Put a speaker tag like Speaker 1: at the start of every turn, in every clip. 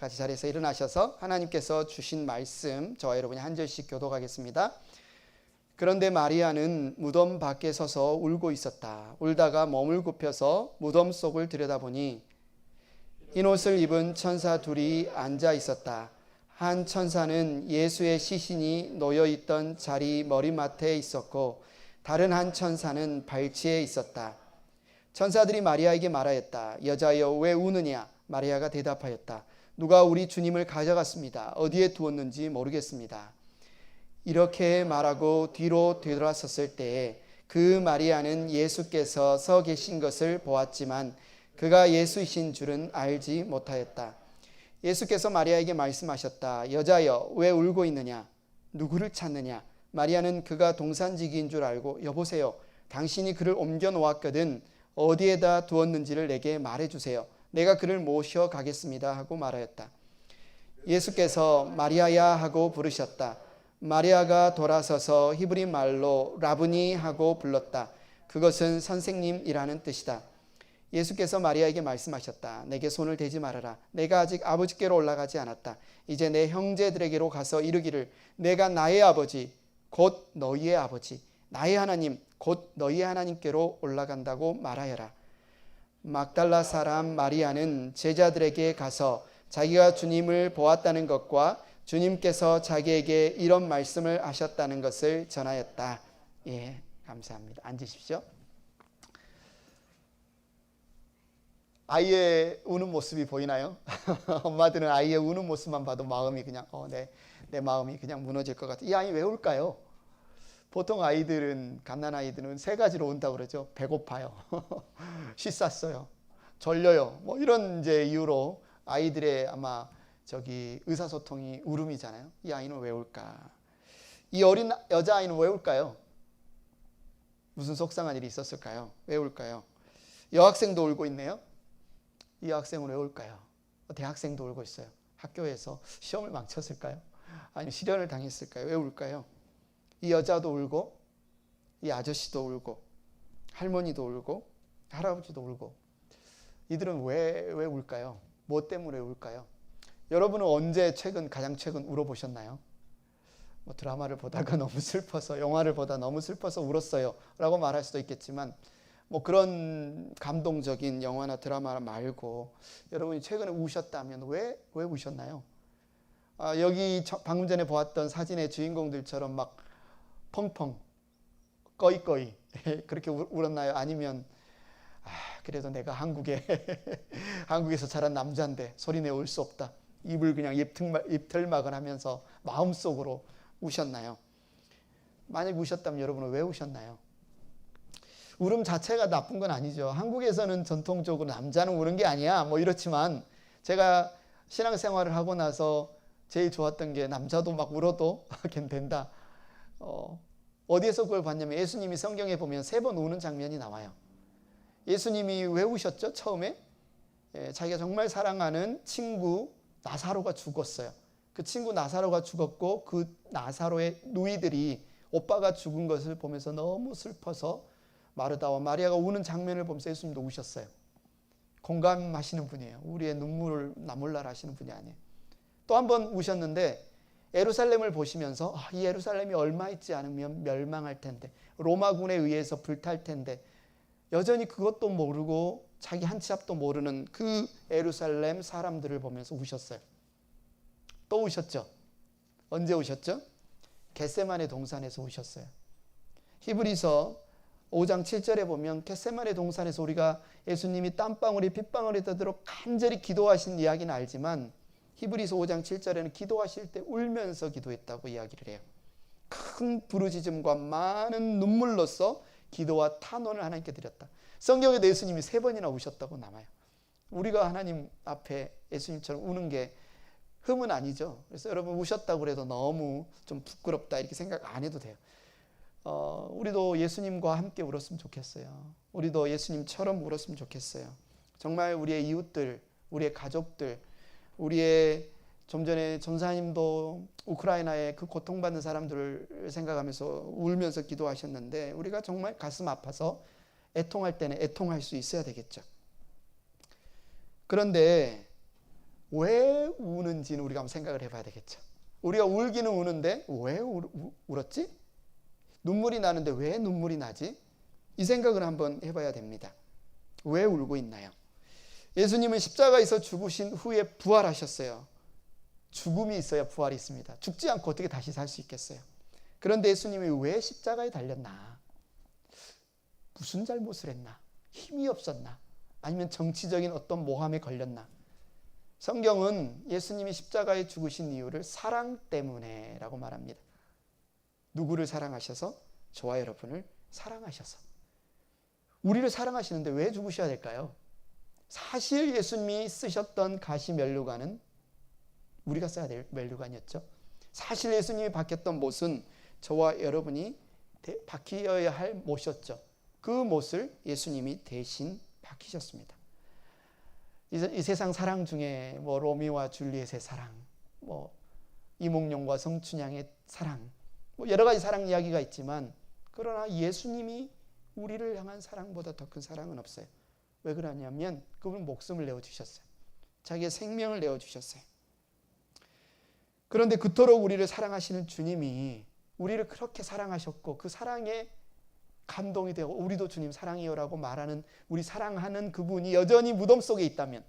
Speaker 1: 다 같이 자리에서 일어나셔서 하나님께서 주신 말씀 저와 여러분이 한 절씩 교독하겠습니다. 그런데 마리아는 무덤 밖에 서서 울고 있었다. 울다가 몸을 굽혀서 무덤 속을 들여다보니 흰 옷을 입은 천사 둘이 앉아 있었다. 한 천사는 예수의 시신이 놓여있던 자리 머리맡에 있었고 다른 한 천사는 발치에 있었다. 천사들이 마리아에게 말하였다. 여자여 왜 우느냐? 마리아가 대답하였다. 누가 우리 주님을 가져갔습니다. 어디에 두었는지 모르겠습니다. 이렇게 말하고 뒤로 되돌아섰을 때에 그 마리아는 예수께서 서 계신 것을 보았지만 그가 예수이신 줄은 알지 못하였다. 예수께서 마리아에게 말씀하셨다. 여자여 왜 울고 있느냐? 누구를 찾느냐? 마리아는 그가 동산지기인 줄 알고 여보세요. 당신이 그를 옮겨 놓았거든 어디에다 두었는지를 내게 말해주세요. 내가 그를 모셔 가겠습니다 하고 말하였다. 예수께서 마리아야 하고 부르셨다. 마리아가 돌아서서 히브리 말로 라브니 하고 불렀다. 그것은 선생님이라는 뜻이다. 예수께서 마리아에게 말씀하셨다. 내게 손을 대지 말아라. 내가 아직 아버지께로 올라가지 않았다. 이제 내 형제들에게로 가서 이르기를 내가 나의 아버지 곧 너희의 아버지 나의 하나님 곧 너희의 하나님께로 올라간다고 말하여라. 막달라 사람 마리아는 제자들에게 가서 자기가 주님을 보았다는 것과 주님께서 자기에게 이런 말씀을 하셨다는 것을 전하였다. 예, 감사합니다. 앉으십시오. 아이의 우는 모습이 보이나요? 엄마들은 아이의 우는 모습만 봐도 마음이 그냥 내 마음이 그냥 무너질 것 같아요. 이 아이 왜 울까요? 보통 아이들은 갓난 아이들은 세 가지로 운다고 그러죠. 배고파요, 씻었어요, 졸려요. 뭐 이런 이제 이유로 아이들의 아마 의사소통이 울음이잖아요. 이 아이는 왜 울까? 이 어린 여자아이는 왜 울까요? 무슨 속상한 일이 있었을까요? 왜 울까요? 여학생도 울고 있네요. 이 여학생은 왜 울까요? 대학생도 울고 있어요. 학교에서 시험을 망쳤을까요? 아니면 실연을 당했을까요? 왜 울까요? 이 여자도 울고 이 아저씨도 울고 할머니도 울고 할아버지도 울고 이들은 왜 울까요? 뭐 때문에 울까요? 여러분은 언제 가장 최근 울어보셨나요? 뭐 드라마를 보다가 너무 슬퍼서 영화를 보다 너무 슬퍼서 울었어요 라고 말할 수도 있겠지만 뭐 그런 감동적인 영화나 드라마 말고 여러분이 최근에 우셨다면 왜 우셨나요? 여기 방금 전에 보았던 사진의 주인공들처럼 막 펑펑 꺼이꺼이 그렇게 울었나요? 아니면 그래도 내가 한국에서 자란 남자인데 소리내어 울 수 없다. 입을 그냥 입틀막을 하면서 마음속으로 우셨나요? 만약 우셨다면 여러분은 왜 우셨나요? 울음 자체가 나쁜 건 아니죠. 한국에서는 전통적으로 남자는 우는 게 아니야 뭐 이렇지만 제가 신앙생활을 하고 나서 제일 좋았던 게 남자도 막 울어도 된다. 어디에서 그걸 봤냐면 예수님이 성경에 보면 3번 우는 장면이 나와요. 예수님이 왜 우셨죠? 처음에 자기가 정말 사랑하는 친구 나사로가 죽었어요. 그 친구 나사로가 죽었고 그 나사로의 누이들이 오빠가 죽은 것을 보면서 너무 슬퍼서 마르다와 마리아가 우는 장면을 보면서 예수님도 우셨어요. 공감하시는 분이에요. 우리의 눈물을 나몰라라 하시는 분이 아니에요. 또 한 번 우셨는데 예루살렘을 보시면서 이 예루살렘이 얼마 있지 않으면 멸망할 텐데 로마군에 의해서 불탈 텐데 여전히 그것도 모르고 자기 한 치 앞도 모르는 그 예루살렘 사람들을 보면서 우셨어요. 또 우셨죠? 언제 우셨죠? 겟세마네 동산에서 우셨어요. 히브리서 5장 7절에 보면 겟세마네 동산에서 우리가 예수님이 땀방울이 핏방울이 되도록 간절히 기도하신 이야기는 알지만 히브리서 5장 7절에는 기도하실 때 울면서 기도했다고 이야기를 해요. 큰 부르짖음과 많은 눈물로써 기도와 탄원을 하나님께 드렸다. 성경에도 예수님이 3번이나 우셨다고 남아요. 우리가 하나님 앞에 예수님처럼 우는 게 흠은 아니죠. 그래서 여러분 우셨다고 해도 너무 좀 부끄럽다 이렇게 생각 안 해도 돼요. 우리도 예수님과 함께 울었으면 좋겠어요. 우리도 예수님처럼 울었으면 좋겠어요. 정말 우리의 이웃들, 우리의 가족들, 우리의 좀 전에 전사님도 우크라이나의 그 고통받는 사람들을 생각하면서 울면서 기도하셨는데 우리가 정말 가슴 아파서 애통할 때는 애통할 수 있어야 되겠죠. 그런데 왜 우는지는 우리가 한번 생각을 해봐야 되겠죠. 우리가 울기는 우는데 왜 울었지? 눈물이 나는데 왜 눈물이 나지? 이 생각을 한번 해봐야 됩니다. 왜 울고 있나요? 예수님은 십자가에서 죽으신 후에 부활하셨어요. 죽음이 있어야 부활이 있습니다. 죽지 않고 어떻게 다시 살 수 있겠어요? 그런데 예수님이 왜 십자가에 달렸나? 무슨 잘못을 했나? 힘이 없었나? 아니면 정치적인 어떤 모함에 걸렸나? 성경은 예수님이 십자가에 죽으신 이유를 사랑 때문에라고 말합니다. 누구를 사랑하셔서? 저와 여러분을 사랑하셔서. 우리를 사랑하시는데 왜 죽으셔야 될까요? 사실 예수님이 쓰셨던 가시 면류관은 우리가 써야 될 면류관이었죠. 사실 예수님이 박혔던 못은 저와 여러분이 박혀야 할 못이었죠. 그 못을 예수님이 대신 박히셨습니다. 이 세상 사랑 중에 뭐 로미오와 줄리엣의 사랑, 뭐 이몽룡과 성춘향의 사랑, 뭐 여러 가지 사랑 이야기가 있지만, 그러나 예수님이 우리를 향한 사랑보다 더 큰 사랑은 없어요. 왜 그러냐면 그분은 목숨을 내어주셨어요. 자기의 생명을 내어주셨어요. 그런데 그토록 우리를 사랑하시는 주님이 우리를 그렇게 사랑하셨고, 그 사랑에 감동이 되고 우리도 주님 사랑해요라고 말하는, 우리 사랑하는 그분이 여전히 무덤 속에 있다면,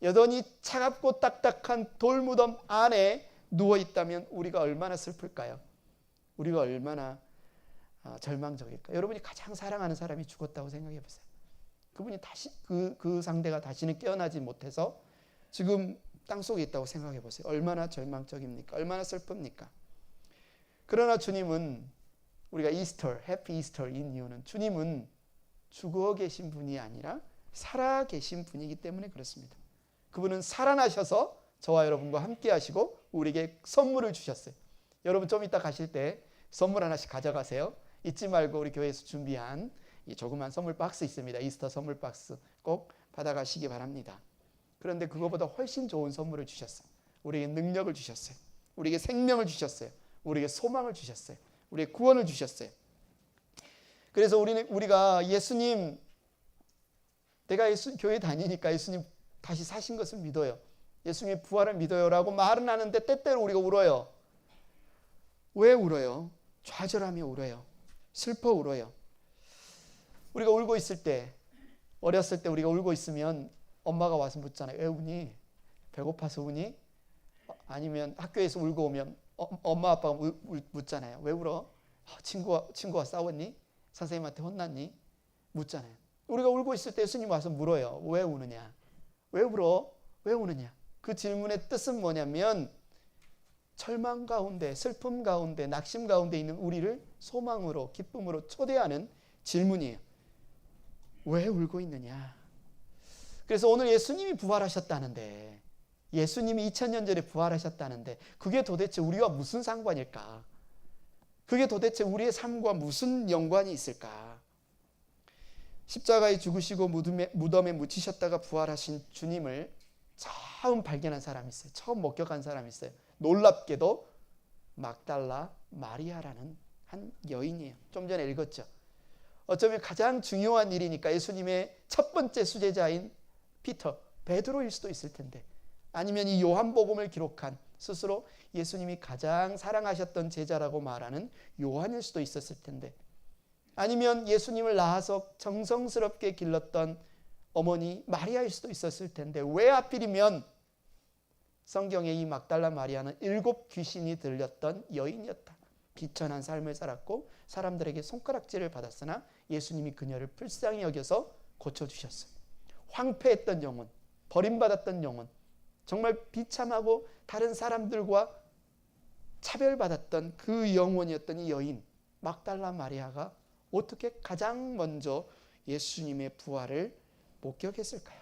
Speaker 1: 여전히 차갑고 딱딱한 돌무덤 안에 누워 있다면 우리가 얼마나 슬플까요? 우리가 얼마나 절망적일까요? 여러분이 가장 사랑하는 사람이 죽었다고 생각해 보세요. 그분이 다시 그 상대가 다시는 깨어나지 못해서 지금 땅속에 있다고 생각해 보세요. 얼마나 절망적입니까? 얼마나 슬픕니까? 그러나 주님은, 우리가 이스터, 해피 이스터인 이유는 주님은 죽어 계신 분이 아니라 살아 계신 분이기 때문에 그렇습니다. 그분은 살아나셔서 저와 여러분과 함께 하시고 우리에게 선물을 주셨어요. 여러분 좀 이따 가실 때 선물 하나씩 가져가세요. 잊지 말고 우리 교회에서 준비한 이 조그만 선물 박스 있습니다. 이스터 선물 박스 꼭 받아가시기 바랍니다. 그런데 그거보다 훨씬 좋은 선물을 주셨어요. 우리에게 능력을 주셨어요. 우리에게 생명을 주셨어요. 우리에게 소망을 주셨어요. 우리에게 구원을 주셨어요. 그래서 우리가 예수님, 내가 교회 다니니까 예수님 다시 사신 것을 믿어요, 예수님의 부활을 믿어요라고 말은 하는데 때때로 우리가 울어요. 왜 울어요? 좌절하며 울어요. 슬퍼 울어요. 우리가 울고 있을 때, 어렸을 때 우리가 울고 있으면 엄마가 와서 묻잖아요. 왜 우니? 배고파서 우니? 아니면 학교에서 울고 오면 엄마 아빠가 묻잖아요. 왜 울어? 친구와 싸웠니? 선생님한테 혼났니? 묻잖아요. 우리가 울고 있을 때 예수님 와서 물어요. 왜 우느냐? 왜 울어? 왜 우느냐? 그 질문의 뜻은 뭐냐면, 절망 가운데, 슬픔 가운데, 낙심 가운데 있는 우리를 소망으로, 기쁨으로 초대하는 질문이에요. 왜 울고 있느냐? 그래서 오늘 예수님이 부활하셨다는데, 예수님이 2000년 전에 부활하셨다는데 그게 도대체 우리와 무슨 상관일까? 그게 도대체 우리의 삶과 무슨 연관이 있을까? 십자가에 죽으시고 무덤에 묻히셨다가 부활하신 주님을 처음 발견한 사람이 있어요. 처음 목격한 사람이 있어요. 놀랍게도 막달라 마리아라는 한 여인이에요. 좀 전에 읽었죠. 어쩌면 가장 중요한 일이니까 예수님의 첫 번째 수제자인 베드로일 수도 있을 텐데, 아니면 이 요한복음을 기록한 스스로 예수님이 가장 사랑하셨던 제자라고 말하는 요한일 수도 있었을 텐데, 아니면 예수님을 낳아서 정성스럽게 길렀던 어머니 마리아일 수도 있었을 텐데, 왜 하필이면 성경에 이 막달라 마리아는 7 귀신이 들렸던 여인이었다. 비천한 삶을 살았고 사람들에게 손가락질을 받았으나 예수님이 그녀를 불쌍히 여겨서 고쳐주셨어요. 황폐했던 영혼, 버림받았던 영혼, 정말 비참하고 다른 사람들과 차별받았던 그 영혼이었던 이 여인 막달라 마리아가 어떻게 가장 먼저 예수님의 부활을 목격했을까요?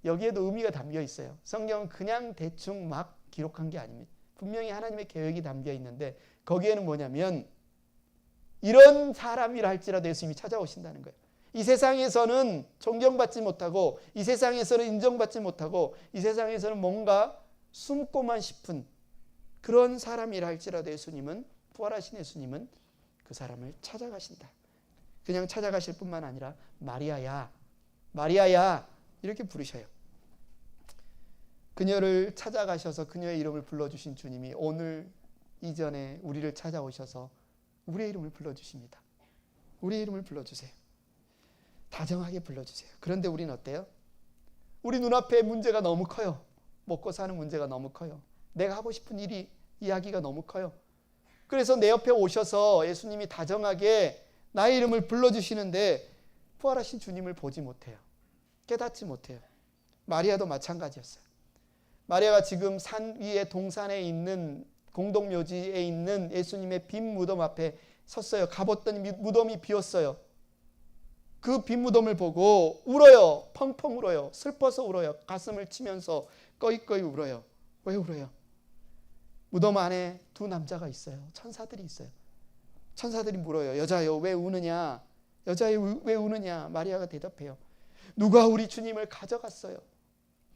Speaker 1: 여기에도 의미가 담겨 있어요. 성경은 그냥 대충 막 기록한 게 아닙니다. 분명히 하나님의 계획이 담겨 있는데, 거기에는 뭐냐면 이런 사람이라 할지라도 예수님이 찾아오신다는 거예요. 이 세상에서는 존경받지 못하고, 이 세상에서는 인정받지 못하고, 이 세상에서는 뭔가 숨고만 싶은 그런 사람이라 할지라도 예수님은, 부활하신 예수님은 그 사람을 찾아가신다. 그냥 찾아가실 뿐만 아니라 마리아야, 마리아야 이렇게 부르셔요. 그녀를 찾아가셔서 그녀의 이름을 불러주신 주님이 오늘 이전에 우리를 찾아오셔서 우리의 이름을 불러주십니다. 우리의 이름을 불러주세요. 다정하게 불러주세요. 그런데 우리는 어때요? 우리 눈앞에 문제가 너무 커요. 먹고 사는 문제가 너무 커요. 내가 하고 싶은 이야기가 너무 커요. 그래서 내 옆에 오셔서 예수님이 다정하게 나의 이름을 불러주시는데 부활하신 주님을 보지 못해요. 깨닫지 못해요. 마리아도 마찬가지였어요. 마리아가 지금 산 위에 동산에 있는 공동묘지에 있는 예수님의 빈 무덤 앞에 섰어요. 가봤더니 무덤이 비었어요. 그 빈 무덤을 보고 울어요. 펑펑 울어요. 슬퍼서 울어요. 가슴을 치면서 꺼이꺼이 울어요. 왜 울어요? 무덤 안에 두 남자가 있어요. 천사들이 있어요. 천사들이 물어요. 여자여 왜 우느냐? 여자여 왜 우느냐? 마리아가 대답해요. 누가 우리 주님을 가져갔어요.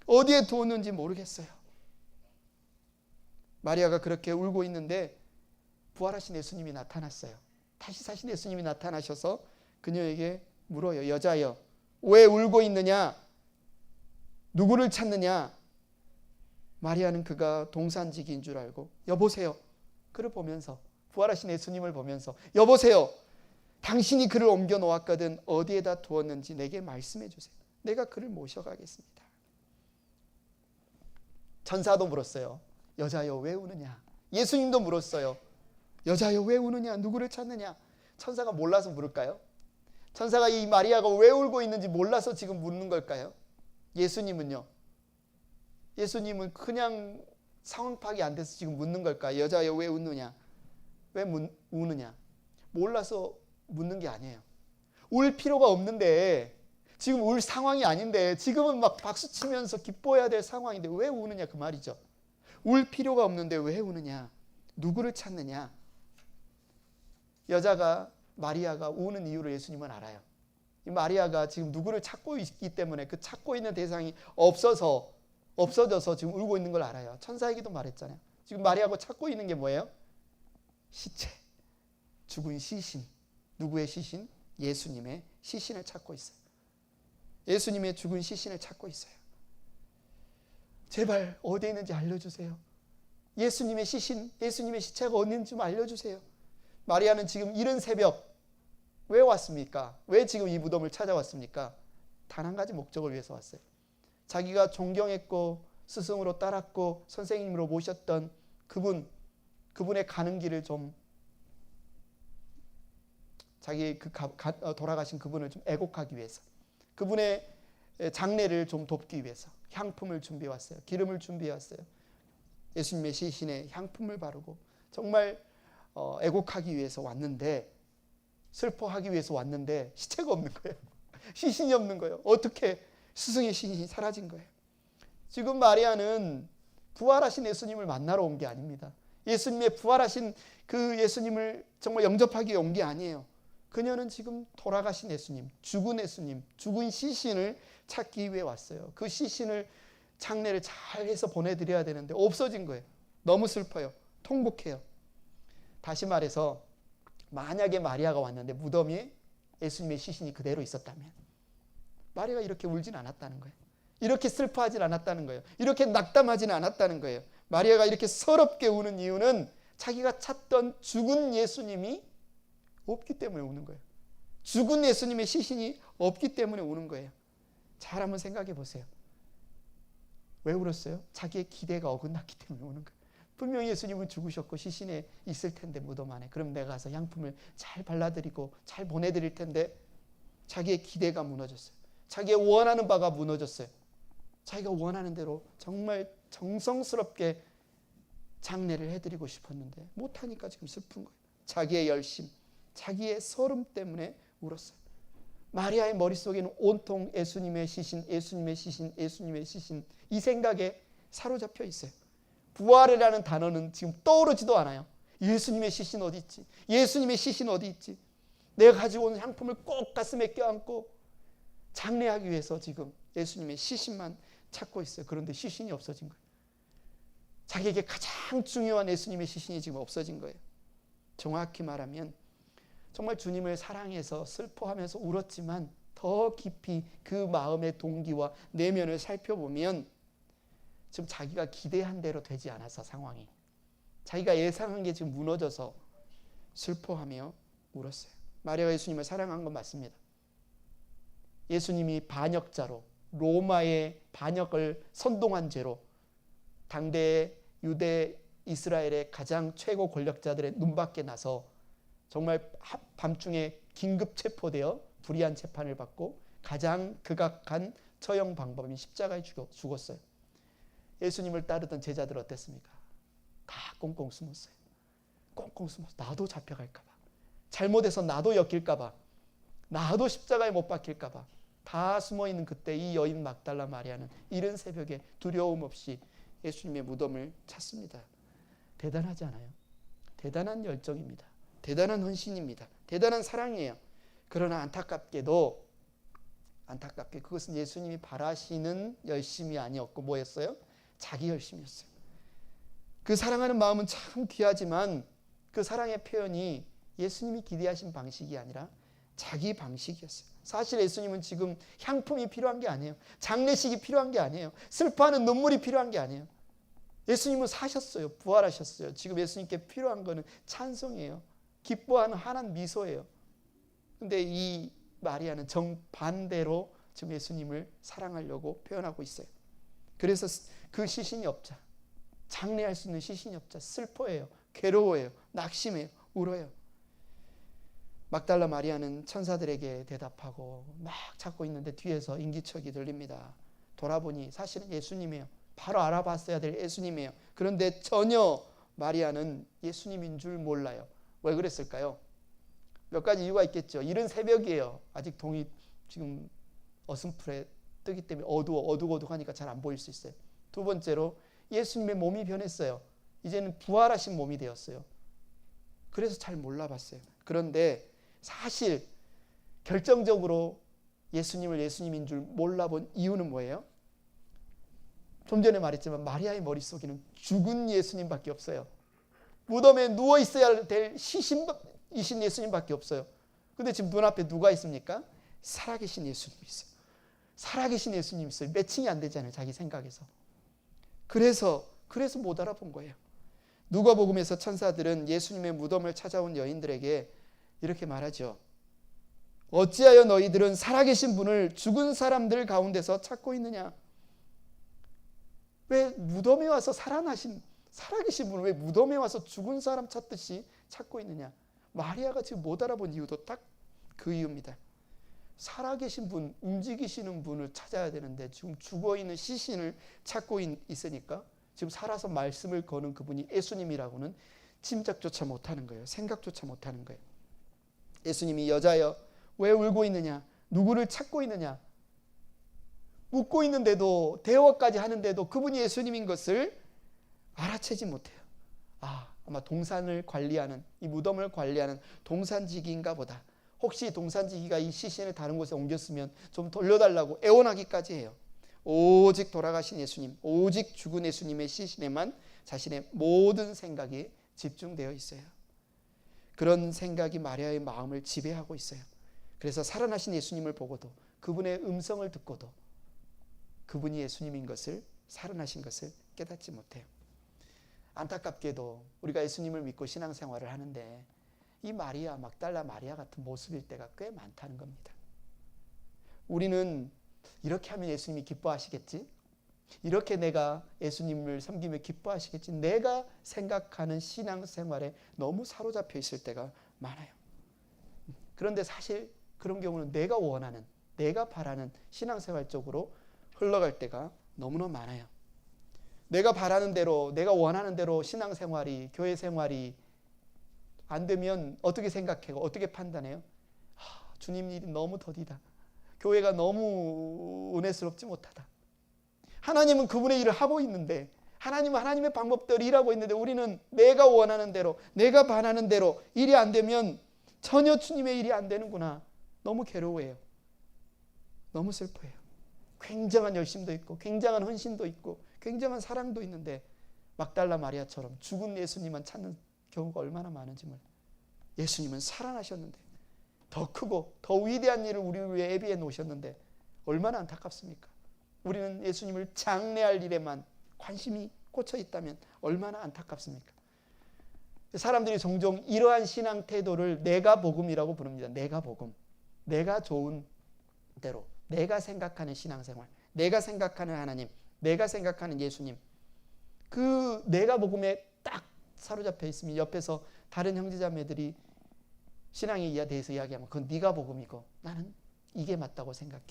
Speaker 1: 어디에 두었는지 모르겠어요. 마리아가 그렇게 울고 있는데 부활하신 예수님이 나타났어요. 다시 사신 예수님이 나타나셔서 그녀에게 물어요. 여자여 왜 울고 있느냐? 누구를 찾느냐? 마리아는 그가 동산지기인 줄 알고 여보세요. 그를 보면서 부활하신 예수님을 보면서 여보세요. 당신이 그를 옮겨 놓았거든 어디에다 두었는지 내게 말씀해 주세요. 내가 그를 모셔가겠습니다. 천사도 물었어요. 여자여 왜 우느냐? 예수님도 물었어요. 여자여 왜 우느냐? 누구를 찾느냐? 천사가 몰라서 물을까요? 천사가 이 마리아가 왜 울고 있는지 몰라서 지금 묻는 걸까요? 예수님은요? 예수님은 그냥 상황 파악이 안 돼서 지금 묻는 걸까요? 여자여 왜 우느냐? 왜 우느냐? 몰라서 묻는 게 아니에요. 울 필요가 없는데 지금 울 상황이 아닌데 지금은 막 박수 치면서 기뻐해야 될 상황인데 왜 우느냐 그 말이죠. 울 필요가 없는데 왜 우느냐? 누구를 찾느냐? 여자가 마리아가 우는 이유를 예수님은 알아요. 이 마리아가 지금 누구를 찾고 있기 때문에 그 찾고 있는 대상이 없어져서 지금 울고 있는 걸 알아요. 천사에게도 말했잖아요. 지금 마리아가 찾고 있는 게 뭐예요? 시체, 죽은 시신. 누구의 시신? 예수님의 시신을 찾고 있어요. 예수님의 죽은 시신을 찾고 있어요. 제발 어디에 있는지 알려주세요. 예수님의 시신, 예수님의 시체가 어디 있는지 좀 알려주세요. 마리아는 지금 이른 새벽 왜 왔습니까? 왜 지금 이 무덤을 찾아왔습니까? 단 한 가지 목적을 위해서 왔어요. 자기가 존경했고 스승으로 따랐고 선생님으로 모셨던 그분의 가는 길을 좀 자기 돌아가신 그분을 좀 애곡하기 위해서 그분의 장례를 좀 돕기 위해서 향품을 준비해 왔어요. 기름을 준비해 왔어요. 예수님의 시신에 향품을 바르고 정말 애곡하기 위해서 왔는데 슬퍼하기 위해서 왔는데 시체가 없는 거예요. 시신이 없는 거예요. 어떻게 스승의 시신이 사라진 거예요. 지금 마리아는 부활하신 예수님을 만나러 온 게 아닙니다. 예수님의 부활하신 그 예수님을 정말 영접하기 위해 온 게 아니에요. 그녀는 지금 돌아가신 예수님, 죽은 시신을 찾기 위해 왔어요. 그 시신을 장례를 잘 해서 보내드려야 되는데 없어진 거예요. 너무 슬퍼요. 통곡해요. 다시 말해서 만약에 마리아가 왔는데 무덤에 예수님의 시신이 그대로 있었다면 마리아가 이렇게 울진 않았다는 거예요. 이렇게 슬퍼하진 않았다는 거예요. 이렇게 낙담하지는 않았다는 거예요. 마리아가 이렇게 서럽게 우는 이유는 자기가 찾던 죽은 예수님이 없기 때문에 우는 거예요. 죽은 예수님의 시신이 없기 때문에 우는 거예요. 잘 한번 생각해 보세요. 왜 울었어요? 자기의 기대가 어긋났기 때문에 우는 거예요. 분명히 예수님은 죽으셨고 시신에 있을 텐데 무덤 안에. 그럼 내가 가서 향품을 잘 발라드리고 잘 보내드릴 텐데 자기의 기대가 무너졌어요. 자기의 원하는 바가 무너졌어요. 자기가 원하는 대로 정말 정성스럽게 장례를 해드리고 싶었는데 못하니까 지금 슬픈 거예요. 자기의 열심, 자기의 서름 때문에 울었어요. 마리아의 머릿속에는 온통 예수님의 시신, 예수님의 시신, 예수님의 시신 이 생각에 사로잡혀 있어요. 부활이라는 단어는 지금 떠오르지도 않아요. 예수님의 시신 어디 있지? 예수님의 시신 어디 있지? 내가 가지고 온 향품을 꼭 가슴에 껴안고 장례하기 위해서 지금 예수님의 시신만 찾고 있어요. 그런데 시신이 없어진 거예요. 자기에게 가장 중요한 예수님의 시신이 지금 없어진 거예요. 정확히 말하면 정말 주님을 사랑해서 슬퍼하면서 울었지만 더 깊이 그 마음의 동기와 내면을 살펴보면 지금 자기가 기대한 대로 되지 않아서 상황이 자기가 예상한 게 지금 무너져서 슬퍼하며 울었어요. 마리아가 예수님을 사랑한 건 맞습니다. 예수님이 반역자로 로마의 반역을 선동한 죄로 당대의 유대 이스라엘의 가장 최고 권력자들의 눈밖에 나서 정말 밤중에 긴급 체포되어 불의한 재판을 받고 가장 극악한 처형 방법인 십자가에 죽었어요. 예수님을 따르던 제자들 어땠습니까? 다 꽁꽁 숨었어요. 꽁꽁 숨어서 나도 잡혀갈까 봐, 잘못해서 나도 엮일까 봐, 나도 십자가에 못 박힐까 봐 다 숨어있는 그때 이 여인 막달라 마리아는 이른 새벽에 두려움 없이 예수님의 무덤을 찾습니다. 대단하지 않아요? 대단한 열정입니다. 대단한 헌신입니다. 대단한 사랑이에요. 그러나 안타깝게 그것은 예수님이 바라시는 열심이 아니었고 뭐였어요? 자기 열심이었어요. 그 사랑하는 마음은 참 귀하지만 그 사랑의 표현이 예수님이 기대하신 방식이 아니라 자기 방식이었어요. 사실 예수님은 지금 향품이 필요한 게 아니에요. 장례식이 필요한 게 아니에요. 슬퍼하는 눈물이 필요한 게 아니에요. 예수님은 사셨어요. 부활하셨어요. 지금 예수님께 필요한 거는 찬송이에요. 기뻐하는 환한 미소예요. 근데 이 마리아는 정반대로 지금 예수님을 사랑하려고 표현하고 있어요. 그래서 그 시신이 없자, 장례할 수 있는 시신이 없자 슬퍼해요. 괴로워해요. 낙심해요. 울어요. 막달라 마리아는 천사들에게 대답하고 막 찾고 있는데 뒤에서 인기척이 들립니다. 돌아보니 사실은 예수님이에요. 바로 알아봤어야 될 예수님이에요. 그런데 전혀 마리아는 예수님인 줄 몰라요. 왜 그랬을까요? 몇 가지 이유가 있겠죠. 이른 새벽이에요. 아직 동이 지금 어슴풀에 뜨기 때문에 어둑어둑하니까 잘 안 보일 수 있어요. 두 번째로 예수님의 몸이 변했어요. 이제는 부활하신 몸이 되었어요. 그래서 잘 몰라봤어요. 그런데 사실 결정적으로 예수님을 예수님인 줄 몰라본 이유는 뭐예요? 좀 전에 말했지만 마리아의 머릿속에는 죽은 예수님밖에 없어요. 무덤에 누워 있어야 될 시신이신 예수님밖에 없어요. 근데 지금 눈앞에 누가 있습니까? 살아계신 예수님이 있어요. 살아계신 예수님이 있어요. 매칭이 안 되잖아요. 자기 생각에서. 그래서 못 알아본 거예요. 누가복음에서 천사들은 예수님의 무덤을 찾아온 여인들에게 이렇게 말하죠. 어찌하여 너희들은 살아계신 분을 죽은 사람들 가운데서 찾고 있느냐? 왜 무덤에 와서 살아계신 분을 왜 무덤에 와서 죽은 사람 찾듯이 찾고 있느냐? 마리아가 지금 못 알아본 이유도 딱 그 이유입니다. 살아계신 분, 움직이시는 분을 찾아야 되는데 지금 죽어있는 시신을 찾고 있으니까 지금 살아서 말씀을 거는 그분이 예수님이라고는 짐작조차 못하는 거예요. 생각조차 못하는 거예요. 예수님이 여자여 왜 울고 있느냐? 누구를 찾고 있느냐? 묻고 있는데도 대화까지 하는데도 그분이 예수님인 것을 알아채지 못해요. 아마 동산을 관리하는 이 무덤을 관리하는 동산지기인가 보다. 혹시 동산지기가 이 시신을 다른 곳에 옮겼으면 좀 돌려달라고 애원하기까지 해요. 오직 돌아가신 예수님, 오직 죽은 예수님의 시신에만 자신의 모든 생각이 집중되어 있어요. 그런 생각이 마리아의 마음을 지배하고 있어요. 그래서 살아나신 예수님을 보고도 그분의 음성을 듣고도 그분이 예수님인 것을, 살아나신 것을 깨닫지 못해요. 안타깝게도 우리가 예수님을 믿고 신앙생활을 하는데 이 마리아, 막달라 마리아 같은 모습일 때가 꽤 많다는 겁니다. 우리는 이렇게 하면 예수님이 기뻐하시겠지? 이렇게 내가 예수님을 섬기며 기뻐하시겠지? 내가 생각하는 신앙생활에 너무 사로잡혀 있을 때가 많아요. 그런데 사실 그런 경우는 내가 원하는, 내가 바라는 신앙생활 쪽으로 흘러갈 때가 너무나 많아요. 내가 바라는 대로, 내가 원하는 대로 신앙생활이, 교회 생활이 안 되면 어떻게 생각해요? 어떻게 판단해요? 주님 일이 너무 더디다. 교회가 너무 은혜스럽지 못하다. 하나님은 그분의 일을 하고 있는데, 하나님은 하나님의 방법대로 일하고 있는데 우리는 내가 원하는 대로, 내가 바라는 대로 일이 안 되면 전혀 주님의 일이 안 되는구나. 너무 괴로워해요. 너무 슬퍼해요. 굉장한 열심도 있고 굉장한 헌신도 있고 굉장한 사랑도 있는데 막달라 마리아처럼 죽은 예수님만 찾는 경우가 얼마나 많은지 몰라요. 예수님은 살아나셨는데 더 크고 더 위대한 일을 우리를 위해 예비해 놓으셨는데 얼마나 안타깝습니까? 우리는 예수님을 장례할 일에만 관심이 꽂혀 있다면 얼마나 안타깝습니까? 사람들이 종종 이러한 신앙 태도를 내가 복음이라고 부릅니다. 내가 복음. 내가 좋은 대로, 내가 생각하는 신앙생활, 내가 생각하는 하나님, 내가 생각하는 예수님, 그 내가 복음에 딱 사로잡혀 있으면 옆에서 다른 형제자매들이 신앙에 대해서 이야기하면 그건 네가 복음이고 나는 이게 맞다고 생각해.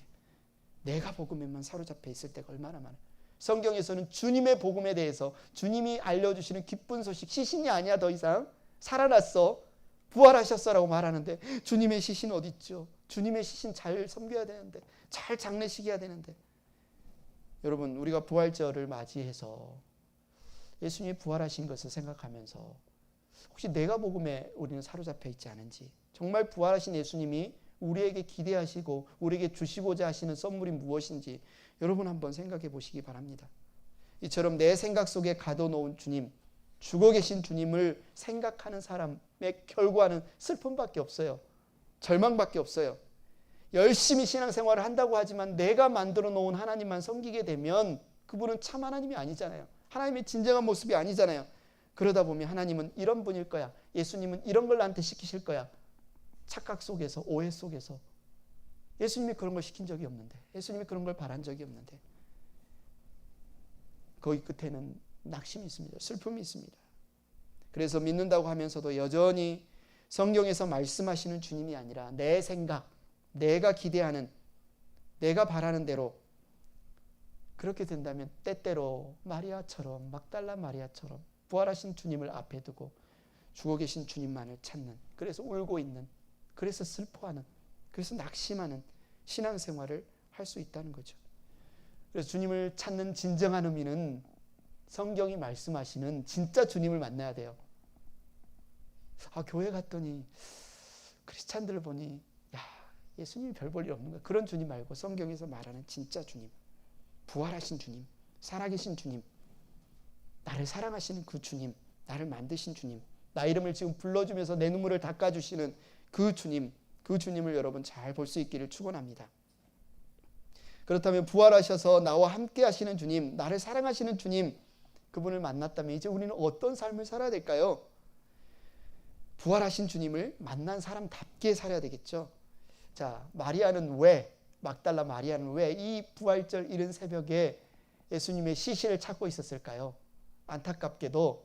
Speaker 1: 내가 복음에만 사로잡혀 있을 때가 얼마나 많아요. 성경에서는 주님의 복음에 대해서 주님이 알려주시는 기쁜 소식, 시신이 아니야 더 이상 살아났어, 부활하셨어라고 말하는데 주님의 시신 어디 있죠? 주님의 시신 잘 섬겨야 되는데, 잘 장례식해야 되는데. 여러분, 우리가 부활절을 맞이해서 예수님이 부활하신 것을 생각하면서 혹시 내가 복음에 우리는 사로잡혀 있지 않은지, 정말 부활하신 예수님이 우리에게 기대하시고 우리에게 주시고자 하시는 선물이 무엇인지 여러분 한번 생각해 보시기 바랍니다. 이처럼 내 생각 속에 가둬놓은 주님, 죽어 계신 주님을 생각하는 사람의 결과는 슬픔밖에 없어요. 절망밖에 없어요. 열심히 신앙생활을 한다고 하지만 내가 만들어 놓은 하나님만 섬기게 되면 그분은 참 하나님이 아니잖아요. 하나님의 진정한 모습이 아니잖아요. 그러다 보면 하나님은 이런 분일 거야, 예수님은 이런 걸 나한테 시키실 거야, 착각 속에서, 오해 속에서 예수님이 그런 걸 시킨 적이 없는데, 예수님이 그런 걸 바란 적이 없는데, 거기 끝에는 낙심이 있습니다. 슬픔이 있습니다. 그래서 믿는다고 하면서도 여전히 성경에서 말씀하시는 주님이 아니라 내 생각, 내가 기대하는, 내가 바라는 대로 그렇게 된다면 때때로 마리아처럼, 막달라 마리아처럼 부활하신 주님을 앞에 두고 죽어 계신 주님만을 찾는, 그래서 울고 있는, 그래서 슬퍼하는, 그래서 낙심하는 신앙생활을 할 수 있다는 거죠. 그래서 주님을 찾는 진정한 의미는 성경이 말씀하시는 진짜 주님을 만나야 돼요. 교회 갔더니 크리스찬들을 보니 야, 예수님이 별 볼 일 없는 거야. 그런 주님 말고 성경에서 말하는 진짜 주님, 부활하신 주님, 살아계신 주님, 나를 사랑하시는 그 주님, 나를 만드신 주님, 나 이름을 지금 불러주면서 내 눈물을 닦아주시는 그 주님, 그 주님을 여러분 잘 볼 수 있기를 축원합니다. 그렇다면 부활하셔서 나와 함께 하시는 주님, 나를 사랑하시는 주님, 그분을 만났다면 이제 우리는 어떤 삶을 살아야 될까요? 부활하신 주님을 만난 사람답게 살아야 되겠죠. 자, 마리아는 왜, 막달라 마리아는 왜 이 부활절 이른 새벽에 예수님의 시신을 찾고 있었을까요? 안타깝게도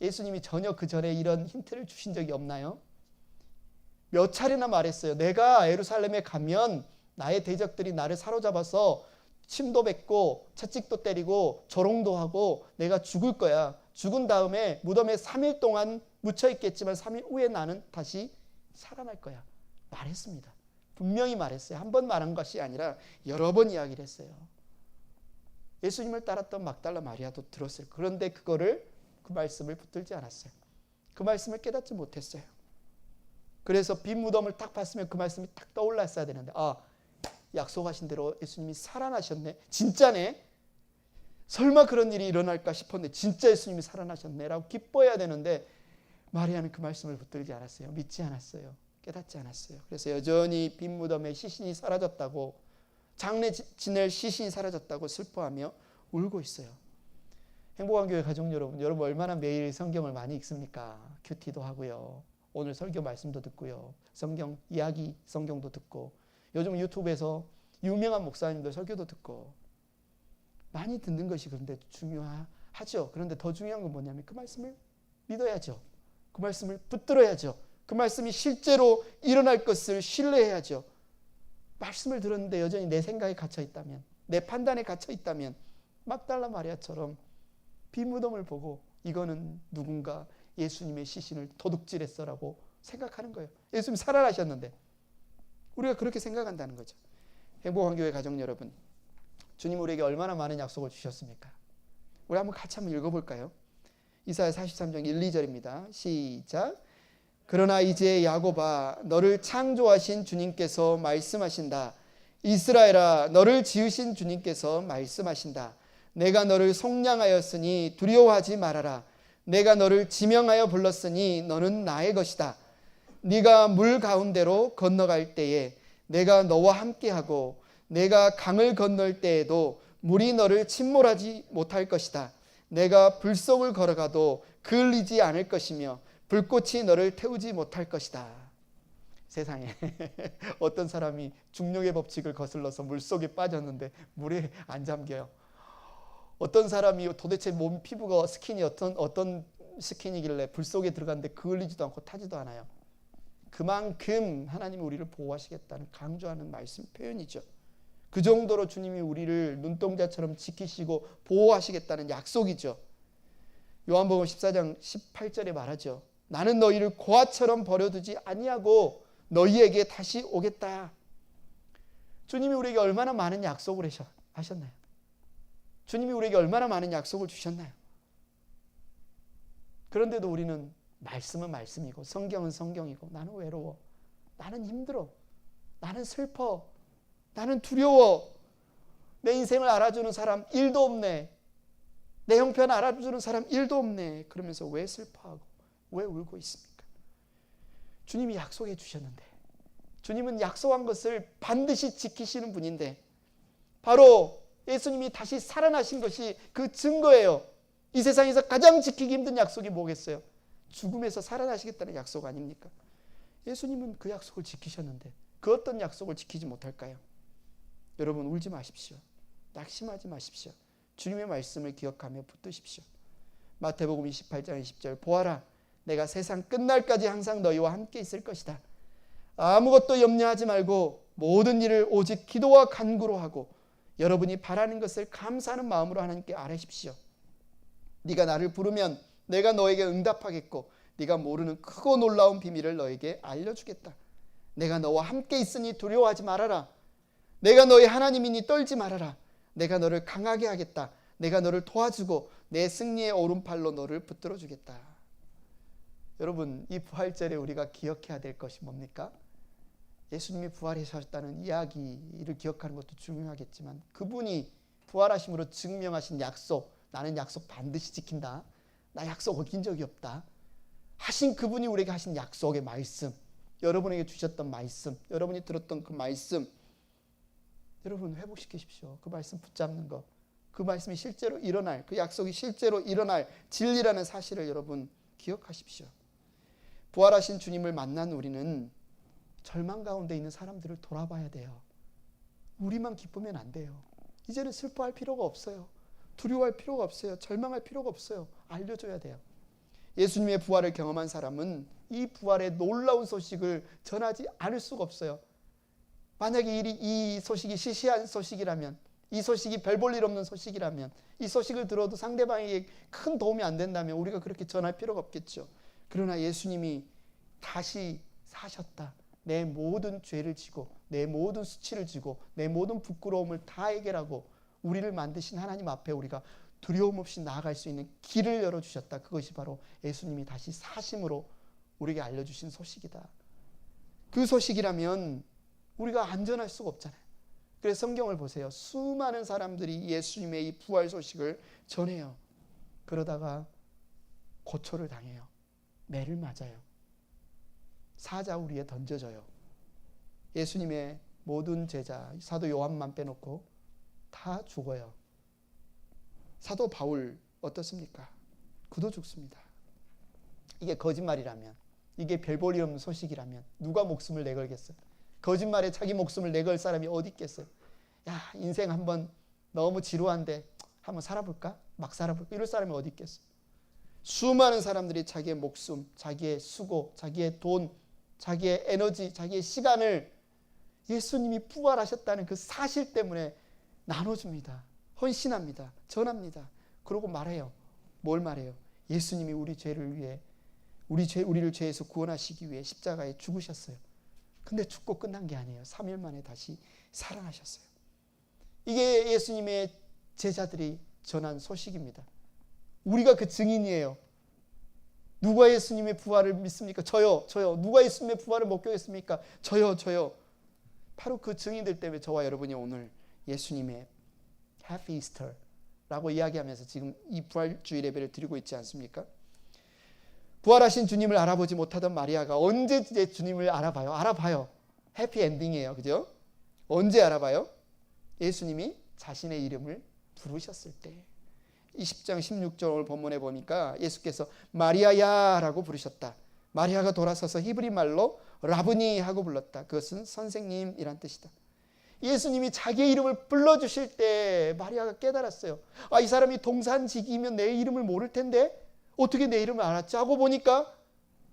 Speaker 1: 예수님이 전혀 그 전에 이런 힌트를 주신 적이 없나요? 몇 차례나 말했어요. 내가 예루살렘에 가면 나의 대적들이 나를 사로잡아서 침도 뱉고 채찍도 때리고 조롱도 하고 내가 죽을 거야. 죽은 다음에 무덤에 3일 동안 묻혀 있겠지만 3일 후에 나는 다시 살아날 거야. 말했습니다. 분명히 말했어요. 한 번 말한 것이 아니라 여러 번 이야기를 했어요. 예수님을 따랐던 막달라 마리아도 들었어요. 그런데 그거를, 그 말씀을 붙들지 않았어요. 그 말씀을 깨닫지 못했어요. 그래서 빈 무덤을 딱 봤으면 그 말씀이 딱 떠올랐어야 되는데, 약속하신 대로 예수님이 살아나셨네, 진짜네, 설마 그런 일이 일어날까 싶었는데 진짜 예수님이 살아나셨네 라고 기뻐해야 되는데 마리아는 그 말씀을 붙들지 않았어요. 믿지 않았어요. 깨닫지 않았어요. 그래서 여전히 빈 무덤에 시신이 사라졌다고, 장례 지낼 시신이 사라졌다고 슬퍼하며 울고 있어요. 행복한 교회 가족 여러분, 여러분 얼마나 매일 성경을 많이 읽습니까? 큐티도 하고요, 오늘 설교 말씀도 듣고요, 성경 이야기 성경도 듣고, 요즘 유튜브에서 유명한 목사님들 설교도 듣고, 많이 듣는 것이 그런데 중요하죠. 그런데 더 중요한 건 뭐냐면 그 말씀을 믿어야죠. 그 말씀을 붙들어야죠. 그 말씀이 실제로 일어날 것을 신뢰해야죠. 말씀을 들었는데 여전히 내 생각에 갇혀 있다면, 내 판단에 갇혀 있다면 막달라 마리아처럼 빈 무덤을 보고 이거는 누군가 예수님의 시신을 도둑질했어라고 생각하는 거예요. 예수님 살아나셨는데 우리가 그렇게 생각한다는 거죠. 행복한 교회 가족 여러분, 주님 우리에게 얼마나 많은 약속을 주셨습니까? 우리 한번 같이 한번 읽어볼까요? 이사야 43장 1, 2절입니다. 시작. 그러나 이제 야곱아, 너를 창조하신 주님께서 말씀하신다. 이스라엘아, 너를 지으신 주님께서 말씀하신다. 내가 너를 속량하였으니 두려워하지 말아라. 내가 너를 지명하여 불렀으니 너는 나의 것이다. 네가 물 가운데로 건너갈 때에 내가 너와 함께하고 내가 강을 건널 때에도 물이 너를 침몰하지 못할 것이다. 내가 불 속을 걸어가도 그을리지 않을 것이며 불꽃이 너를 태우지 못할 것이다. 세상에 어떤 사람이 중력의 법칙을 거슬러서 물속에 빠졌는데 물에 안 잠겨요. 어떤 사람이 도대체 몸 피부가 스킨이 어떤 스킨이길래 불 속에 들어갔는데 그을리지도 않고 타지도 않아요. 그만큼 하나님이 우리를 보호하시겠다는 강조하는 말씀 표현이죠. 그 정도로 주님이 우리를 눈동자처럼 지키시고 보호하시겠다는 약속이죠. 요한복음 14장 18절에 말하죠. 나는 너희를 고아처럼 버려두지 아니하고 너희에게 다시 오겠다. 주님이 우리에게 얼마나 많은 약속을 하셨나요? 주님이 우리에게 얼마나 많은 약속을 주셨나요? 그런데도 우리는 말씀은 말씀이고 성경은 성경이고 나는 외로워, 나는 힘들어, 나는 슬퍼, 나는 두려워, 내 인생을 알아주는 사람 1도 없네, 내 형편 알아주는 사람 1도 없네. 그러면서 왜 슬퍼하고 왜 울고 있습니까? 주님이 약속해 주셨는데, 주님은 약속한 것을 반드시 지키시는 분인데, 바로 예수님이 다시 살아나신 것이 그 증거예요. 이 세상에서 가장 지키기 힘든 약속이 뭐겠어요? 죽음에서 살아나시겠다는 약속 아닙니까? 예수님은 그 약속을 지키셨는데 그 어떤 약속을 지키지 못할까요? 여러분, 울지 마십시오. 낙심하지 마십시오. 주님의 말씀을 기억하며 붙드십시오. 마태복음 28장 20절, 보아라, 내가 세상 끝날까지 항상 너희와 함께 있을 것이다. 아무것도 염려하지 말고 모든 일을 오직 기도와 간구로 하고 여러분이 바라는 것을 감사하는 마음으로 하나님께 아뢰십시오. 네가 나를 부르면 내가 너에게 응답하겠고 네가 모르는 크고 놀라운 비밀을 너에게 알려주겠다. 내가 너와 함께 있으니 두려워하지 말아라. 내가 너의 하나님이니 떨지 말아라. 내가 너를 강하게 하겠다. 내가 너를 도와주고 내 승리의 오른팔로 너를 붙들어 주겠다. 여러분, 이 부활절에 우리가 기억해야 될 것이 뭡니까? 예수님이 부활하셨다는 이야기를 기억하는 것도 중요하겠지만 그분이 부활하심으로 증명하신 약속, 나는 약속 반드시 지킨다, 나 약속 어긴 적이 없다 하신 그분이 우리에게 하신 약속의 말씀, 여러분에게 주셨던 말씀, 여러분이 들었던 그 말씀, 여러분 회복시키십시오. 그 말씀 붙잡는 것, 그 말씀이 실제로 일어날, 그 약속이 실제로 일어날 진리라는 사실을 여러분 기억하십시오. 부활하신 주님을 만난 우리는 절망 가운데 있는 사람들을 돌아봐야 돼요. 우리만 기쁘면 안 돼요. 이제는 슬퍼할 필요가 없어요. 두려워할 필요가 없어요. 절망할 필요가 없어요. 알려줘야 돼요. 예수님의 부활을 경험한 사람은 이 부활의 놀라운 소식을 전하지 않을 수가 없어요. 만약에 이 소식이 시시한 소식이라면, 이 소식이 별 볼 일 없는 소식이라면, 이 소식을 들어도 상대방에게 큰 도움이 안 된다면 우리가 그렇게 전할 필요가 없겠죠. 그러나 예수님이 다시 사셨다, 내 모든 죄를 지고 내 모든 수치를 지고 내 모든 부끄러움을 다 해결하고 우리를 만드신 하나님 앞에 우리가 두려움 없이 나아갈 수 있는 길을 열어주셨다. 그것이 바로 예수님이 다시 사심으로 우리에게 알려주신 소식이다. 그 소식이라면 우리가 안전할 수가 없잖아요. 그래서 성경을 보세요. 수많은 사람들이 예수님의 이 부활 소식을 전해요. 그러다가 고초를 당해요. 매를 맞아요. 사자우리에 던져져요. 예수님의 모든 제자 사도 요한만 빼놓고 다 죽어요. 사도 바울 어떻습니까? 그도 죽습니다. 이게 거짓말이라면, 이게 별 볼 일 없는 소식이라면 누가 목숨을 내걸겠어요? 거짓말에 자기 목숨을 내걸 사람이 어디 있겠어요? 야, 인생 한번 너무 지루한데 한번 살아볼까? 막 살아볼까? 이럴 사람이 어디 있겠어요? 수많은 사람들이 자기의 목숨, 자기의 수고, 자기의 돈, 자기의 에너지, 자기의 시간을 예수님이 부활하셨다는 그 사실 때문에 나눠줍니다. 헌신합니다. 전합니다. 그러고 말해요. 뭘 말해요? 예수님이 우리 죄를 위해, 우리를 죄에서 구원하시기 위해 십자가에 죽으셨어요. 근데 죽고 끝난 게 아니에요. 3일 만에 다시 살아나셨어요. 이게 예수님의 제자들이 전한 소식입니다. 우리가 그 증인이에요. 누가 예수님의 부활을 믿습니까? 저요. 누가 예수님의 부활을 목격했습니까? 저요. 바로 그 증인들 때문에 저와 여러분이 오늘 예수님의 Happy Easter라고 이야기하면서 지금 이 부활주의 예배를 드리고 있지 않습니까? 부활하신 주님을 알아보지 못하던 마리아가 언제 이제 주님을 알아봐요. 해피 엔딩이에요. 그죠? 언제 알아봐요? 예수님이 자신의 이름을 부르셨을 때 20장 16절 본문에 보니까 예수께서 마리아야 라고 부르셨다. 마리아가 돌아서서 히브리 말로 라브니 하고 불렀다. 그것은 선생님이란 뜻이다. 예수님이 자기의 이름을 불러주실 때 마리아가 깨달았어요. 이 사람이 동산지기면 내 이름을 모를 텐데 어떻게 내 이름을 알았지 하고 보니까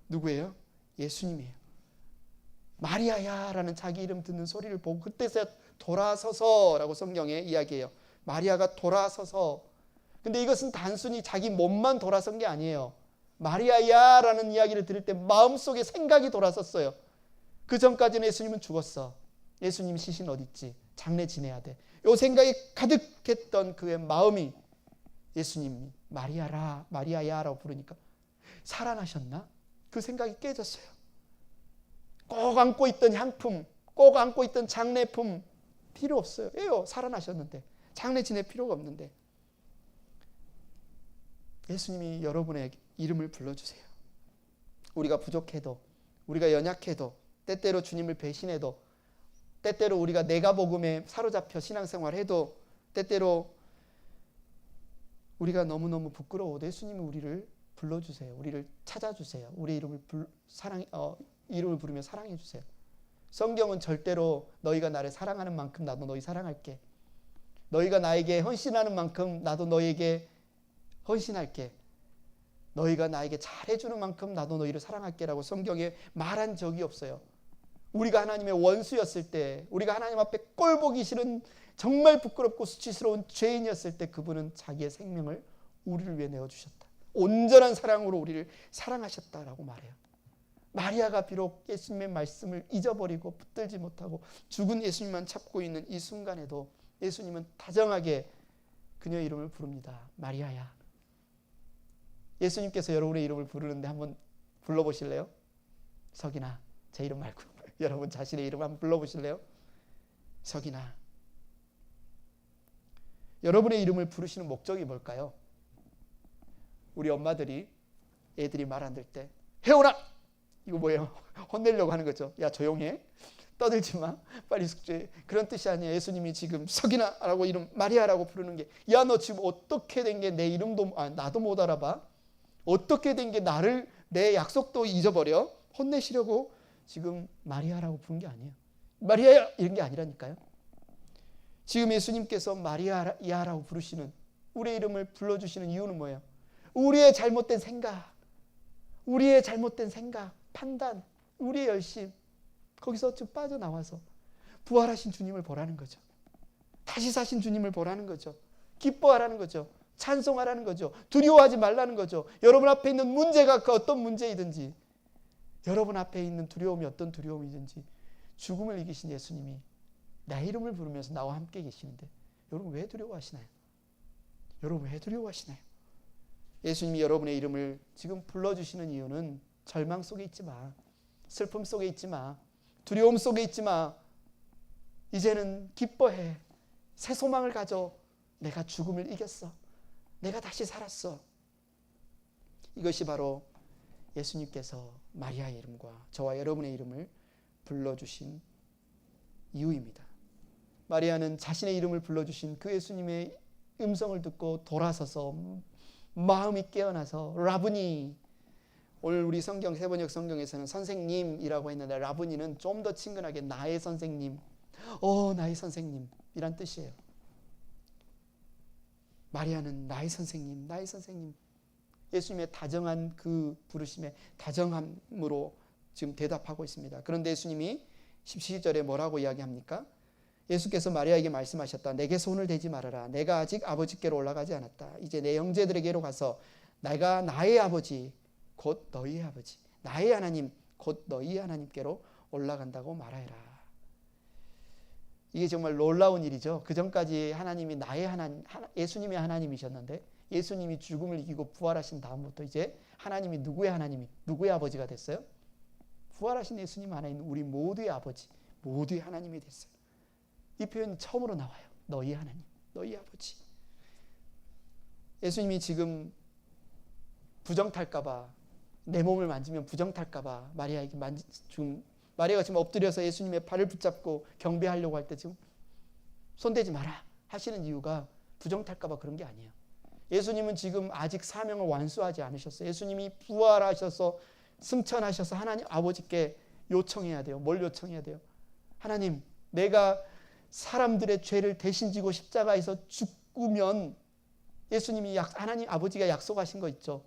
Speaker 1: 누구예요? 예수님이에요. 마리아야 라는 자기 이름 듣는 소리를 보고 그때서야 돌아서서라고 성경에 이야기해요. 마리아가 돌아서서. 근데 이것은 단순히 자기 몸만 돌아선 게 아니에요. 마리아야 라는 이야기를 들을 때 마음속에 생각이 돌아섰어요. 그 전까지는 예수님은 죽었어. 예수님 시신 어디 있지? 장례 지내야 돼. 이 생각이 가득했던 그의 마음이 예수님이 마리아야 라고 부르니까 살아나셨나? 그 생각이 깨졌어요. 꼭 안고 있던 향품, 꼭 안고 있던 장례품 필요 없어요. 왜요? 살아나셨는데. 장례 지낼 필요가 없는데. 예수님이 여러분의 이름을 불러주세요. 우리가 부족해도, 우리가 연약해도, 때때로 주님을 배신해도, 때때로 우리가 내가복음에 사로잡혀 신앙생활해도, 때때로 우리가 너무너무 부끄러워도 예수님이 우리를 불러주세요. 우리를 찾아주세요. 우리 이름을 이름을 부르며 사랑해 주세요. 성경은 절대로 너희가 나를 사랑하는 만큼 나도 너희 사랑할게. 너희가 나에게 헌신하는 만큼 나도 너희에게 헌신할게. 너희가 나에게 잘해주는 만큼 나도 너희를 사랑할게 라고 성경에 말한 적이 없어요. 우리가 하나님의 원수였을 때, 우리가 하나님 앞에 꼴보기 싫은 정말 부끄럽고 수치스러운 죄인이었을 때 그분은 자기의 생명을 우리를 위해 내어주셨다. 온전한 사랑으로 우리를 사랑하셨다라고 말해요. 마리아가 비록 예수님의 말씀을 잊어버리고 붙들지 못하고 죽은 예수님만 찾고 있는 이 순간에도 예수님은 다정하게 그녀의 이름을 부릅니다. 마리아야. 예수님께서 여러분의 이름을 부르는데 한번 불러보실래요? 석이나. 제 이름 말고 여러분 자신의 이름 한번 불러보실래요? 석이나. 여러분의 이름을 부르시는 목적이 뭘까요? 우리 엄마들이 애들이 말 안 들 때 혜원아! 이거 뭐예요? 혼내려고 하는 거죠. 야 조용해. 떠들지 마. 빨리 숙제. 그런 뜻이 아니에요. 예수님이 지금 석이나라고 이름 마리아라고 부르는 게 야 너 지금 어떻게 된 게 내 이름도 나도 못 알아봐. 어떻게 된 게 나를 내 약속도 잊어버려. 혼내시려고 지금 마리아라고 부른 게 아니에요. 마리아야 이런 게 아니라니까요. 지금 예수님께서 마리아야라고 부르시는 우리의 이름을 불러주시는 이유는 뭐예요? 우리의 잘못된 생각, 판단, 우리의 열심 거기서 좀 빠져나와서 부활하신 주님을 보라는 거죠. 다시 사신 주님을 보라는 거죠. 기뻐하라는 거죠. 찬송하라는 거죠. 두려워하지 말라는 거죠. 여러분 앞에 있는 문제가 그 어떤 문제이든지, 여러분 앞에 있는 두려움이 어떤 두려움이든지 죽음을 이기신 예수님이 내 이름을 부르면서 나와 함께 계시는데 여러분 왜 두려워하시나요? 예수님이 여러분의 이름을 지금 불러주시는 이유는 절망 속에 있지 마. 슬픔 속에 있지 마. 두려움 속에 있지 마. 이제는 기뻐해. 새 소망을 가져. 내가 죽음을 이겼어. 내가 다시 살았어. 이것이 바로 예수님께서 마리아의 이름과 저와 여러분의 이름을 불러주신 이유입니다. 마리아는 자신의 이름을 불러주신 그 예수님의 음성을 듣고 돌아서서 마음이 깨어나서 라브니, 오늘 우리 성경 세번역 성경에서는 선생님이라고 했는데 라브니는 좀 더 친근하게 나의 선생님, 나의 선생님이란 뜻이에요. 마리아는 나의 선생님, 나의 선생님. 예수님의 다정한 그 부르심에 다정함으로 지금 대답하고 있습니다. 그런데 예수님이 17절에 뭐라고 이야기합니까? 예수께서 마리아에게 말씀하셨다. 내게 손을 대지 말아라. 내가 아직 아버지께로 올라가지 않았다. 이제 내 형제들에게로 가서 내가 나의 아버지 곧 너희의 아버지, 나의 하나님 곧 너희의 하나님께로 올라간다고 말하여라. 이게 정말 놀라운 일이죠. 그전까지 하나님이 나의 하나님, 예수님의 하나님이셨는데 예수님이 죽음을 이기고 부활하신 다음부터 이제 하나님이 누구의 하나님이, 누구의 아버지가 됐어요? 부활하신 예수님 안에 있는 우리 모두의 아버지, 모두의 하나님이 됐어요. 이 표현이 처음으로 나와요. 너희 하나님, 너희 아버지. 예수님이 지금 부정탈까봐, 내 몸을 만지면 부정탈까봐 마리아에게 마리아가 지금 엎드려서 예수님의 발을 붙잡고 경배하려고 할 때 지금 손대지 마라 하시는 이유가 부정탈까 봐 그런 게 아니에요. 예수님은 지금 아직 사명을 완수하지 않으셨어요. 예수님이 부활하셔서 승천하셔서 하나님 아버지께 요청해야 돼요. 뭘 요청해야 돼요? 하나님, 내가 사람들의 죄를 대신 지고 십자가에서 죽으면 예수님이 하나님 아버지가 약속하신 거 있죠.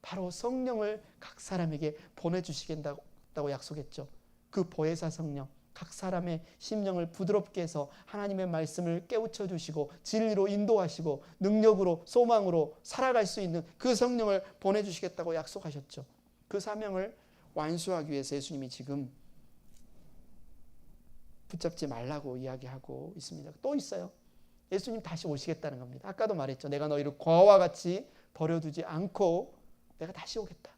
Speaker 1: 바로 성령을 각 사람에게 보내주시겠다고 약속했죠. 그 보혜사 성령, 각 사람의 심령을 부드럽게 해서 하나님의 말씀을 깨우쳐 주시고 진리로 인도하시고 능력으로 소망으로 살아갈 수 있는 그 성령을 보내주시겠다고 약속하셨죠. 그 사명을 완수하기 위해서 예수님이 지금 붙잡지 말라고 이야기하고 있습니다. 또 있어요. 예수님 다시 오시겠다는 겁니다. 아까도 말했죠. 내가 너희를 과와 같이 버려두지 않고 내가 다시 오겠다.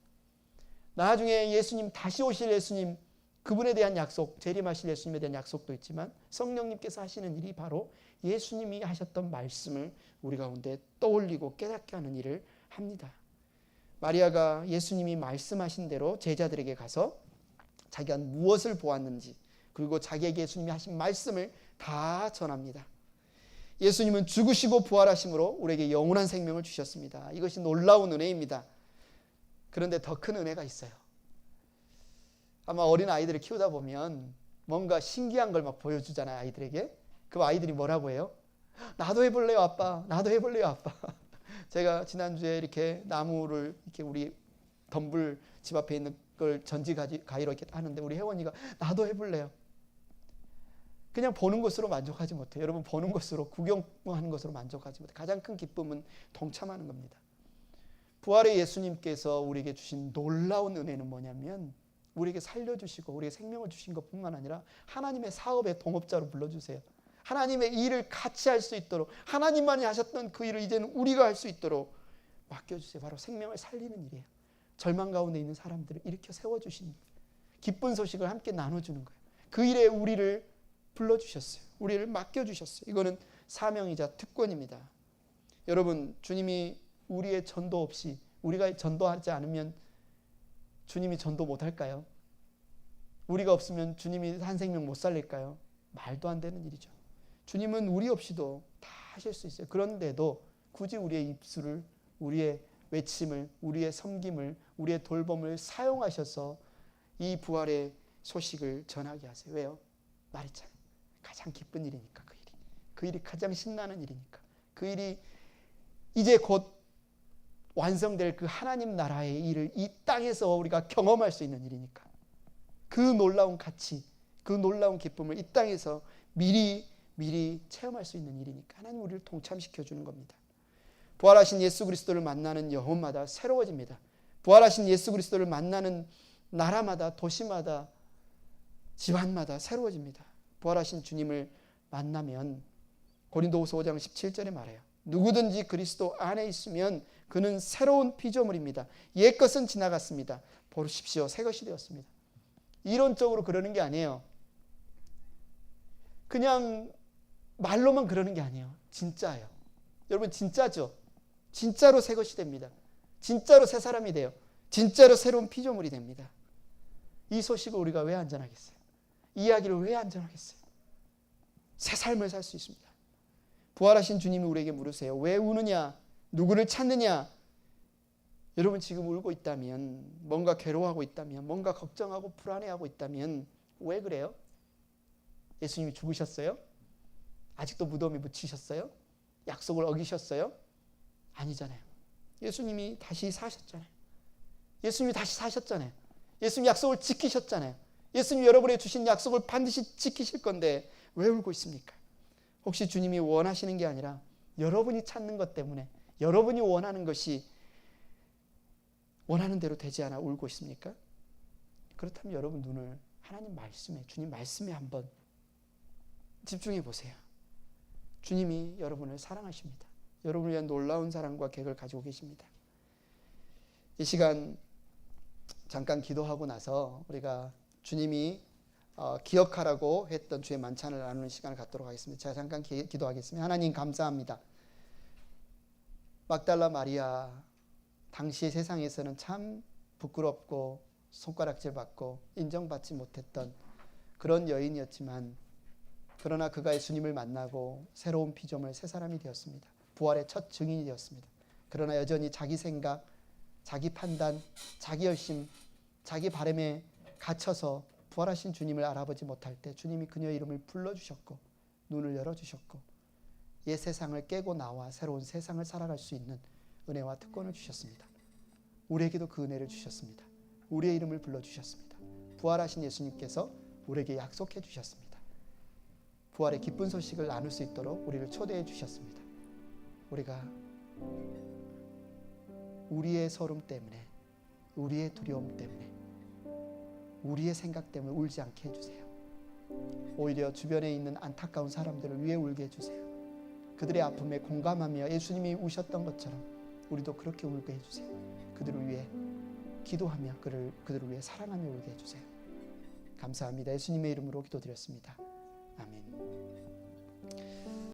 Speaker 1: 나중에 예수님 다시 오실 예수님, 그분에 대한 약속, 재림하실 예수님에 대한 약속도 있지만 성령님께서 하시는 일이 바로 예수님이 하셨던 말씀을 우리 가운데 떠올리고 깨닫게 하는 일을 합니다. 마리아가 예수님이 말씀하신 대로 제자들에게 가서 자기가 무엇을 보았는지 그리고 자기에게 예수님이 하신 말씀을 다 전합니다. 예수님은 죽으시고 부활하심으로 우리에게 영원한 생명을 주셨습니다. 이것이 놀라운 은혜입니다. 그런데 더 큰 은혜가 있어요. 아마 어린 아이들을 키우다 보면 뭔가 신기한 걸 막 보여주잖아요, 아이들에게. 그 아이들이 뭐라고 해요? 나도 해볼래요, 아빠. 나도 해볼래요, 아빠. 제가 지난주에 이렇게 나무를 이렇게 우리 덤불 집 앞에 있는 걸 전지 가위로 이렇게 하는데 우리 혜원이가 나도 해볼래요. 그냥 보는 것으로 만족하지 못해요. 여러분, 보는 것으로, 구경하는 것으로 만족하지 못해요. 가장 큰 기쁨은 동참하는 겁니다. 부활의 예수님께서 우리에게 주신 놀라운 은혜는 뭐냐면 우리에게 살려주시고 우리에게 생명을 주신 것뿐만 아니라 하나님의 사업의 동업자로 불러주세요. 하나님의 일을 같이 할 수 있도록, 하나님만이 하셨던 그 일을 이제는 우리가 할 수 있도록 맡겨주세요. 바로 생명을 살리는 일이에요. 절망 가운데 있는 사람들을 일으켜 세워주시는 거예요. 기쁜 소식을 함께 나눠주는 거예요. 그 일에 우리를 불러주셨어요. 우리를 맡겨주셨어요. 이거는 사명이자 특권입니다. 여러분, 주님이 우리의 전도 없이, 우리가 전도하지 않으면 주님이 전도 못할까요? 우리가 없으면 주님이 한 생명 못 살릴까요? 말도 안 되는 일이죠. 주님은 우리 없이도 다 하실 수 있어요. 그런데도 굳이 우리의 입술을, 우리의 외침을, 우리의 섬김을, 우리의 돌봄을 사용하셔서 이 부활의 소식을 전하게 하세요. 왜요? 말했잖아요. 가장 기쁜 일이니까 그 일이. 그 일이 가장 신나는 일이니까. 그 일이 이제 곧 완성될 그 하나님 나라의 일을 이 땅에서 우리가 경험할 수 있는 일이니까. 그 놀라운 가치, 그 놀라운 기쁨을 이 땅에서 미리 체험할 수 있는 일이니까 하나님 우리를 동참시켜 주는 겁니다. 부활하신 예수 그리스도를 만나는 영혼마다 새로워집니다. 부활하신 예수 그리스도를 만나는 나라마다, 도시마다, 집안마다 새로워집니다. 부활하신 주님을 만나면 고린도후서 5장 17절에 말해요. 누구든지 그리스도 안에 있으면 그는 새로운 피조물입니다. 옛 것은 지나갔습니다. 보십시오, 새 것이 되었습니다. 이론적으로 그러는 게 아니에요. 그냥 말로만 그러는 게 아니에요. 진짜예요. 여러분, 진짜죠? 진짜로 새 것이 됩니다. 진짜로 새 사람이 돼요. 진짜로 새로운 피조물이 됩니다. 이 소식을 우리가 왜 안전하겠어요? 이 이야기를 왜 안전하겠어요? 새 삶을 살 수 있습니다. 부활하신 주님이 우리에게 물으세요. 왜 우느냐? 누구를 찾느냐? 여러분, 지금 울고 있다면, 뭔가 괴로워하고 있다면, 뭔가 걱정하고 불안해하고 있다면 왜 그래요? 예수님이 죽으셨어요? 아직도 무덤에 묻히셨어요? 약속을 어기셨어요? 아니잖아요. 예수님이 다시 사셨잖아요. 예수님이 다시 사셨잖아요. 예수님 약속을 지키셨잖아요. 예수님 여러분의 주신 약속을 반드시 지키실 건데 왜 울고 있습니까? 혹시 주님이 원하시는 게 아니라 여러분이 찾는 것 때문에, 여러분이 원하는 것이 원하는 대로 되지 않아 울고 있습니까? 그렇다면 여러분 눈을 하나님 말씀에, 주님 말씀에 한번 집중해 보세요. 주님이 여러분을 사랑하십니다. 여러분을 위한 놀라운 사랑과 계획을 가지고 계십니다. 이 시간 잠깐 기도하고 나서 우리가 주님이 기억하라고 했던 주의 만찬을 나누는 시간을 갖도록 하겠습니다. 제가 잠깐 기도하겠습니다. 하나님, 감사합니다. 막달라 마리아, 당시 세상에서는 참 부끄럽고 손가락질 받고 인정받지 못했던 그런 여인이었지만, 그러나 그가 예수님을 만나고 새로운 피조물, 새 사람이 되었습니다. 부활의 첫 증인이 되었습니다. 그러나 여전히 자기 생각, 자기 판단, 자기 열심, 자기 바람에 갇혀서 부활하신 주님을 알아보지 못할 때 주님이 그녀의 이름을 불러주셨고 눈을 열어주셨고 옛 세상을 깨고 나와 새로운 세상을 살아갈 수 있는 은혜와 특권을 주셨습니다. 우리에게도 그 은혜를 주셨습니다. 우리의 이름을 불러주셨습니다. 부활하신 예수님께서 우리에게 약속해 주셨습니다. 부활의 기쁜 소식을 나눌 수 있도록 우리를 초대해 주셨습니다. 우리가 우리의 서름 때문에, 우리의 두려움 때문에, 우리의 생각 때문에 울지 않게 해주세요. 오히려 주변에 있는 안타까운 사람들을 위해 울게 해주세요. 그들의 아픔에 공감하며 예수님이 우셨던 것처럼 우리도 그렇게 울게 해주세요. 그들을 위해 기도하며 그들을 위해 사랑하며 울게 해주세요. 감사합니다. 예수님의 이름으로 기도드렸습니다. 아멘.